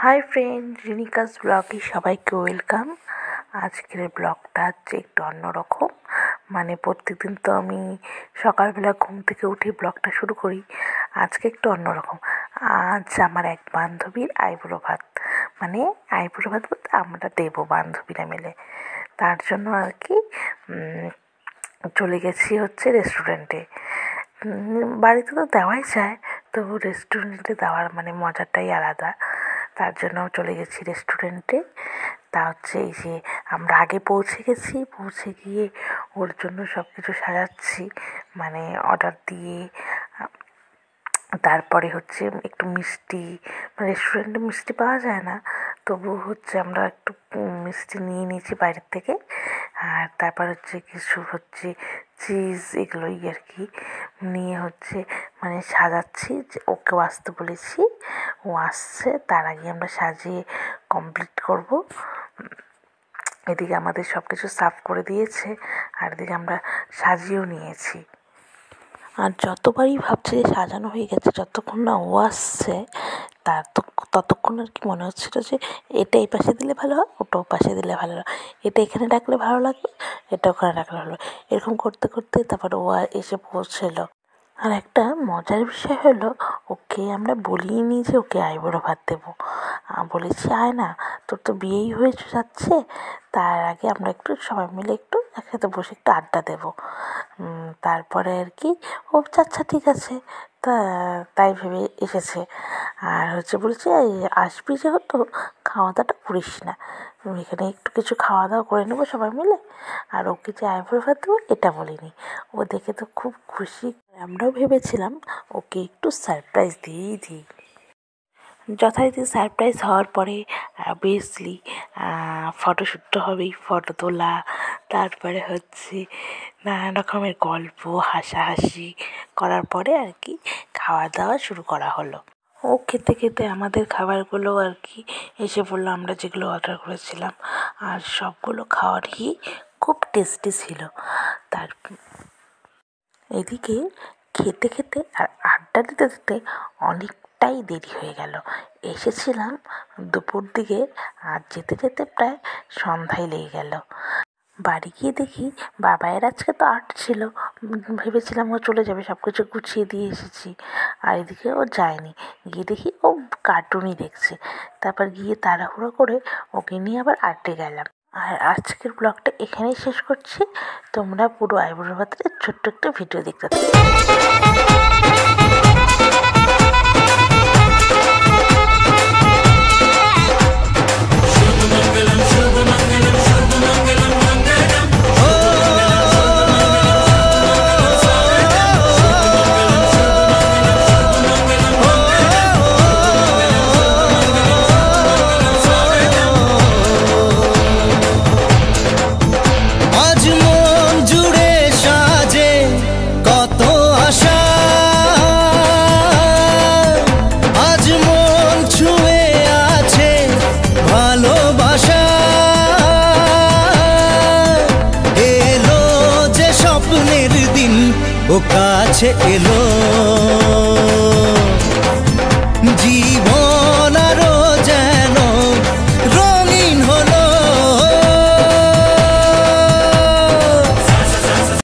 Hi friend, রিনিকাস ব্লগে সবাইকে welcome. আজকের ব্লগটা হচ্ছে একটু অন্যরকম। প্রত্যেকদিন তো আমি সকালবেলা ঘুম থেকে উঠে ব্লগটা শুরু করি, আজকে একটু অন্যরকম। আজ আমার এক বান্ধবীর আইবুড়ো ভাত, আইবুড়ো ভাত বলতে আমরা দেবো বান্ধবীরা মিলে। তার জন্য আর কি চলে গেছি হচ্ছে রেস্টুরেন্টে। বাড়িতে তো দেওয়াই যায়, তবু রেস্টুরেন্টে দেওয়ার মজাটাই আলাদা। তার জন্য চলে গেছি রেস্টুরেন্টে। তা হচ্ছে এই যে আমরা আগে পৌঁছে গেছি, পৌঁছে গিয়ে ওর জন্য সব কিছু সাজাচ্ছি, অর্ডার দিয়ে। তারপরে হচ্ছে একটু মিষ্টি, রেস্টুরেন্টে মিষ্টি পাওয়া যায় না, তবু হচ্ছে আমরা একটু মিষ্টি নিয়ে নিয়েছি বাইরের থেকে। আর তারপর হচ্ছে কিছু হচ্ছে চিজ, এগুলোই আর কি নিয়ে হচ্ছে সাজাচ্ছি। যে ওকেও আসতে বলেছি, ও আসছে, তার আগে আমরা সাজিয়ে কমপ্লিট করব। এদিকে আমাদের সব কিছু সার্ভ করে দিয়েছে, আর এদিকে আমরা সাজিয়েও নিয়েছি। আর যতবারই ভাবছি যে সাজানো হয়ে গেছে, যতক্ষণ না ও আসছে ততক্ষণ আর কি মনে হচ্ছিল যে এটা এই পাশে দিলে ভালো হয়, ওটা ও পাশে দিলে ভালো হয়, এটা এখানে রাখলে ভালো লাগবে, এটা ওখানে রাখলে ভালো লাগবে। এরকম করতে করতে তারপর ও এসে পৌঁছলো। আর একটা মজার বিষয় হলো, ওকে আমরা বলিনি যে ওকে আইবুড়ো ভাত দেবো। বলেছি আয় না, তোর তো বিয়েই হয়ে যাচ্ছে, তার আগে আমরা একটু সবাই মিলে একটু একসাথে বসে একটু আড্ডা দেবো। তারপরে আর কি ও আচ্ছা ঠিক আছে, তাই ভেবে এসেছে। আর হচ্ছে বলছে আসবি যেহেতু খাওয়া দাওয়াটা করিস না, এখানে একটু কিছু খাওয়া দাওয়া করে নেবো সবাই মিলে। আর ওকে যে আইবুড়ো ভাত দেবো এটা বলিনি। ও দেখে তো খুব খুশি। আমরাও ভেবেছিলাম ওকে একটু সারপ্রাইজ দিয়েই দিই। যথারীতি সারপ্রাইজ হওয়ার পরে অবভিয়াসলি ফটোশ্যুট তো হবেই, ফটো তোলা, তারপরে হচ্ছে নানান রকমের গল্প হাসাহাসি করার পরে আর কি খাওয়া দাওয়া শুরু করা হলো। ও খেতে খেতে আমাদের খাবারগুলো আর কি এসে পড়লো, আমরা যেগুলো অর্ডার করেছিলাম। আর সবগুলো খাওয়ারই খুব টেস্টি ছিল। তার এদিকে খেতে খেতে আর আড্ডা দিতে দিতে অনেকটাই দেরি হয়ে গেল। এসেছিলাম দুপুর দিকে, আর যেতে যেতে প্রায় সন্ধ্যায় লেগে গেল। বাড়ি গিয়ে দেখি বাবাইয়ের আজকে তো আর্ট ছিল, ভেবেছিলাম ও চলে যাবে, সব কিছু গুছিয়ে দিয়ে এসেছি। আর এদিকে ও যায়নি, গিয়ে দেখি ও কার্টুনই দেখছে। তারপর গিয়ে তাড়াহুড়ো করে ওকে নিয়ে আবার আর্টে গেলাম। আর আজকের ব্লগটা এখানেই শেষ করছি। তোমরা পুরো আইবুড়ো ভাতের ছোট্ট একটা ভিডিও দেখতে থাকো। ও কাছে এলো জীবন।